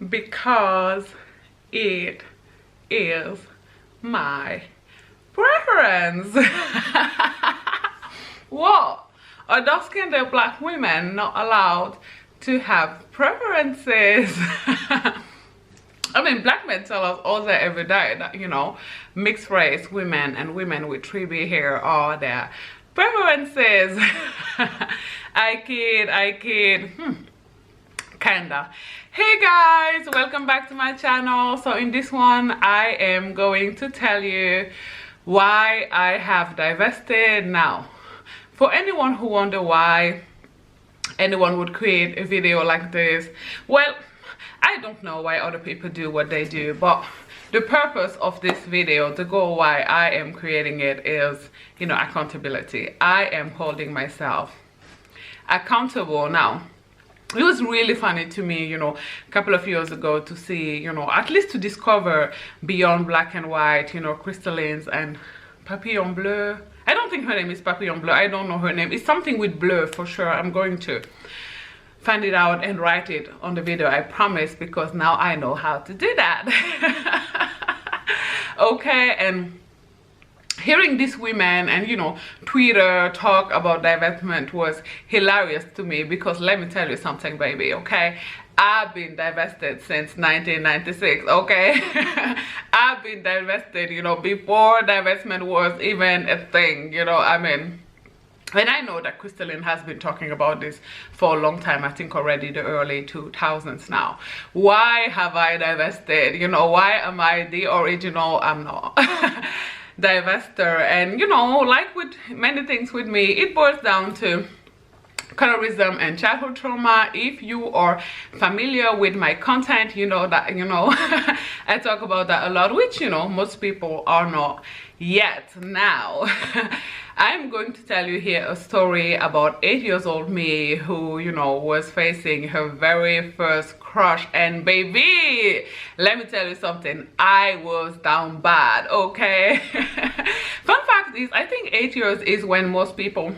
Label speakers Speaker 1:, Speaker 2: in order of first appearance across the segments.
Speaker 1: because it is my preference. What? Are dark-skinned black women not allowed to have preferences? I mean, black men tell us all day every day that, you know, mixed race women and women with 3B hair are their preferences. I kid. Kinda. Hey guys, welcome back to my channel. So in this one, I am going to tell you why I have divested. Now, for anyone who wonder why anyone would create a video like this, well, I don't know why other people do what they do, but the purpose of this video, the goal why I am creating it is, you know, accountability. I am holding myself accountable. Now, it was really funny to me, you know, a couple of years ago to see, you know, at least to discover beyond black and white, you know, Crystallines and Papillon Bleu. I don't think her name is Papillon Bleu. I don't know her name. It's something with bleu for sure. I'm going to find it out and write it on the video, I promise, because now I know how to do that. Okay, and hearing these women and, you know, Twitter talk about divestment was hilarious to me, because let me tell you something, baby, okay? I've been divested since 1996, okay? I've been divested, you know, before divestment was even a thing, you know, I mean. And I know that Crystalline has been talking about this for a long time, I think already the early 2000s now. Why have I divested? You know, why am I the original? I'm not. Divester. And, you know, like with many things with me, it boils down to colorism and childhood trauma. If you are familiar with my content, you know that, you know, I talk about that a lot, which, you know, most people are not yet. Now, I'm going to tell you here a story about 8-year-old me who, you know, was facing her very first crush. And baby, let me tell you something, I was down bad, okay? Fun fact is, I think 8 years is when most people,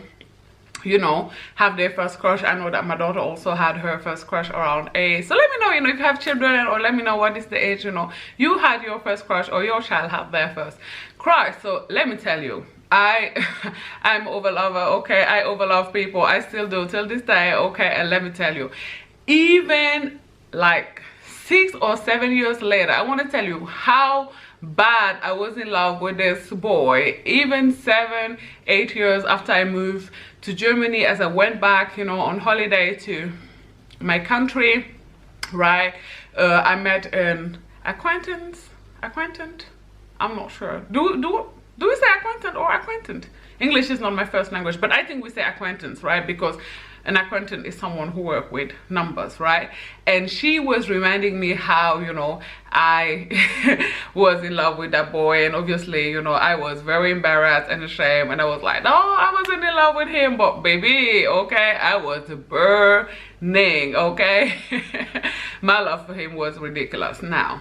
Speaker 1: you know, have their first crush. I know that my daughter also had her first crush around 8. So let me know, you know, if you have children, or let me know what is the age, you know, you had your first crush or your child had their first crush. So let me tell you, I'm over lover, okay? I overlove people. I still do till this day, okay? And let me tell you, even like 6 or 7 years later, I want to tell you how bad I was in love with this boy. Even 7, 8 years after I moved to Germany, as I went back, you know, on holiday to my country, right? I met an acquaintance. I'm not sure. Do we say acquaintance or acquaintant? English is not my first language, but I think we say acquaintance, right? Because an acquaintant is someone who works with numbers, right? And she was reminding me how, you know, I was in love with that boy, and obviously, you know, I was very embarrassed and ashamed, and I was like, no, I wasn't in love with him, but baby, okay, I was burning, okay? My love for him was ridiculous. Now,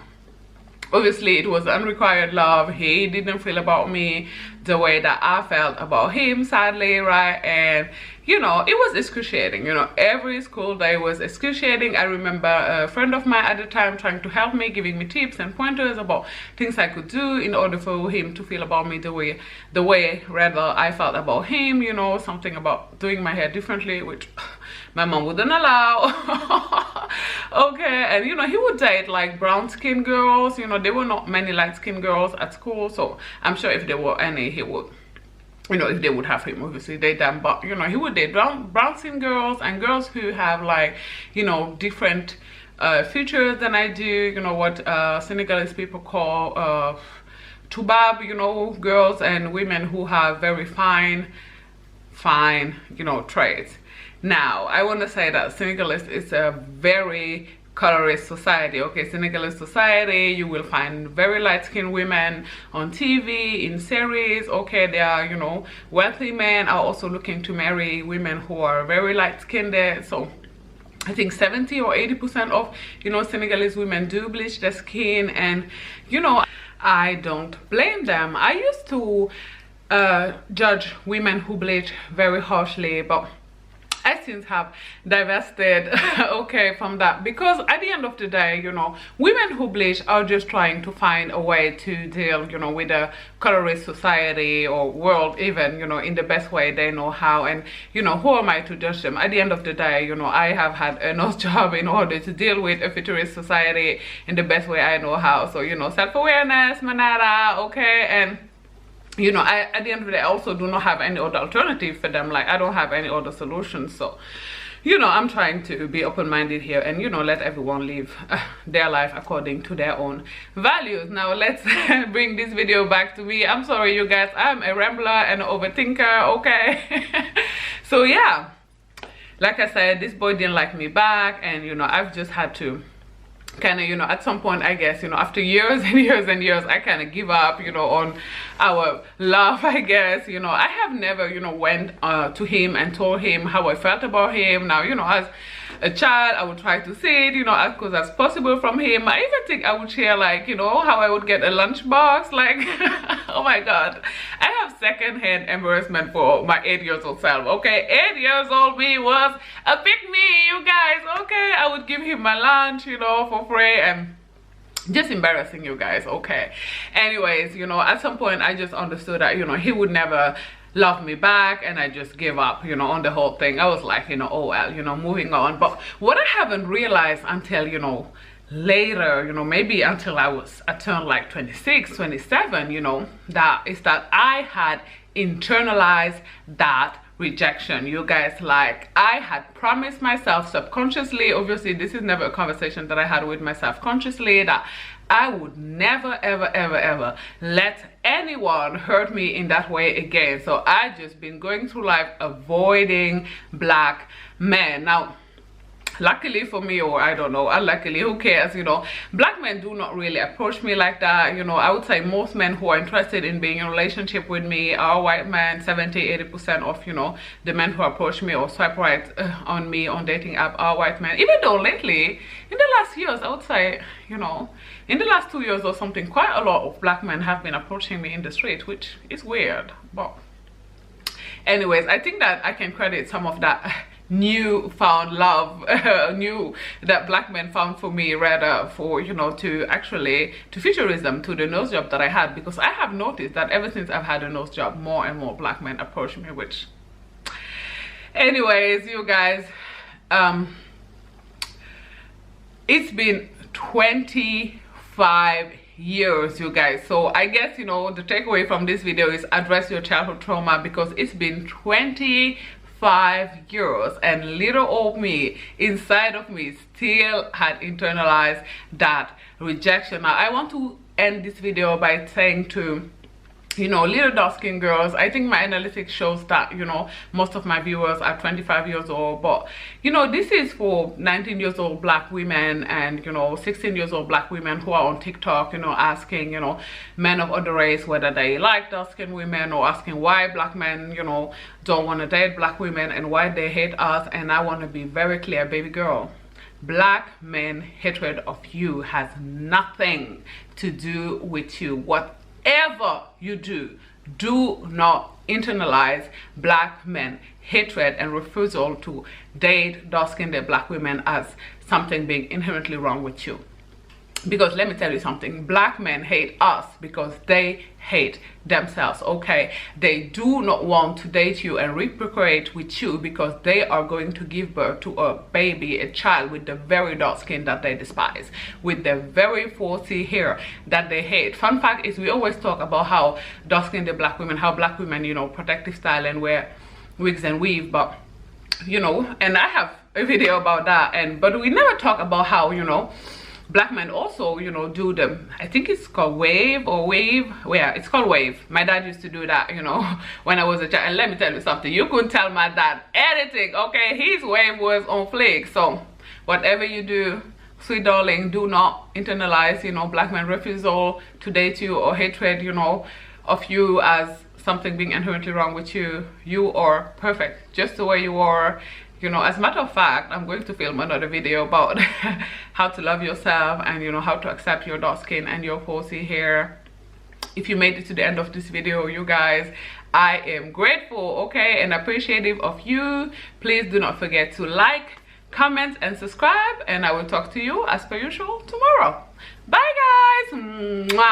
Speaker 1: obviously, it was unrequited love. He didn't feel about me the way that I felt about him, sadly, right? And, you know, it was excruciating. You know, every school day was excruciating. I remember a friend of mine at the time trying to help me, giving me tips and pointers about things I could do in order for him to feel about me the way rather I felt about him, you know, something about doing my hair differently, which my mom wouldn't allow. Okay, and you know, he would date like brown skin girls. You know, there were not many light skin girls at school, so I'm sure if there were any, he would, you know, if they would have him, obviously date them. But you know, he would date brown skin girls and girls who have like, you know, different features than I do. You know what Senegalese people call tubab, you know, girls and women who have very fine, you know, traits. Now, I want to say that Senegalese is a very colorist society, okay? Senegalese society, you will find very light-skinned women on TV, in series, okay? They are, you know, wealthy men are also looking to marry women who are very light-skinned. So I think 70 or 80% of, you know, Senegalese women do bleach their skin, and, you know, I don't blame them. I used to judge women who bleach very harshly, but I since have divested okay from that, because at the end of the day, you know, women who bleach are just trying to find a way to deal, you know, with the colorist society or world, even, you know, in the best way they know how. And you know, who am I to judge them? At the end of the day, you know, I have had enough job in order to deal with a futurist society in the best way I know how. So, you know, self-awareness, manada, okay. And you know, at the end of the day, I also do not have any other alternative for them. Like, I don't have any other solutions. So, you know, I'm trying to be open-minded here and, you know, let everyone live their life according to their own values. Now, let's bring this video back to me. I'm sorry, you guys. I'm a rambler and an overthinker, okay? So, yeah. Like I said, this boy didn't like me back. And, you know, I've just had to kind of, you know, at some point, I guess, you know, after years and years and years, I kind of give up, you know, on our love, I guess. You know, I have never, you know, went to him and told him how I felt about him. Now, you know, as a child, I would try to say it, you know, as close as possible from him. I even think I would share, like, you know, how I would get a lunchbox, like, oh my god, I have secondhand embarrassment for my 8-year-old self, okay? 8-year-old me was a pick-me, you guys, okay? I would give him my lunch, you know, for free, and just embarrassing, you guys, okay? Anyways, you know, at some point I just understood that, you know, he would never love me back, and I just gave up, you know, on the whole thing. I was like, you know, oh well, you know, moving on. But what I haven't realized until, you know, later, you know, maybe until I turned like 26, 27, you know, that is that I had internalized that rejection, you guys. Like, I had promised myself subconsciously, obviously this is never a conversation that I had with myself consciously, that I would never ever ever ever let anyone hurt me in that way again. So I just been going through life avoiding black men. Now, luckily for me, or I don't know, unluckily, who cares, you know, black men do not really approach me like that. You know, I would say most men who are interested in being in a relationship with me are white men. 70-80% of, you know, the men who approach me or swipe right on me on dating app are white men. Even though lately, in the last years, I would say, you know, in the last 2 years or something, quite a lot of black men have been approaching me in the street, which is weird. But anyways, I think that I can credit some of that newfound love that black men found for me, rather for, you know, to futurism, to the nose job that I had, because I have noticed that ever since I've had a nose job, more and more black men approach me. Which, anyways, you guys, it's been 25 years, you guys. So I guess, you know, the takeaway from this video is address your childhood trauma, because it's been 25 years and little old me inside of me still had internalized that rejection. Now, I want to end this video by saying to, you know, little dark skin girls, I think my analytics shows that, you know, most of my viewers are 25 years old, but, you know, this is for 19 years old black women and, you know, 16 years old black women who are on TikTok, you know, asking, you know, men of other race whether they like dark skin women, or asking why black men, you know, don't want to date black women and why they hate us. And I want to be very clear, baby girl, black men hatred of you has nothing to do with you. Whatever you do, do not internalize black men hatred and refusal to date dark-skinned black women as something being inherently wrong with you. Because let me tell you something, black men hate us because they hate themselves, okay? They do not want to date you and reprocreate with you because they are going to give birth to a baby, a child with the very dark skin that they despise, with the very 4C hair that they hate. Fun fact is, we always talk about how dark-skinned black women, how black women, you know, protective style and wear wigs and weave, but, you know, and I have a video about that, but we never talk about how, you know, black men also, you know, do them. I think it's called wave or wave. Yeah, it's called wave. My dad used to do that, you know, when I was a child. And let me tell you something, you couldn't tell my dad anything, okay? His wave was on fleek. So whatever you do, sweet darling, do not internalize, you know, black men refusal to date you or hatred, you know, of you as something being inherently wrong with you. You are perfect just the way you are. You know, as a matter of fact, I'm going to film another video about how to love yourself and, you know, how to accept your dark skin and your 4C hair if you made it to the end of this video, you guys, I am grateful, okay, and appreciative of you. Please do not forget to like, comment, and subscribe, and I will talk to you as per usual tomorrow. Bye guys. Mwah.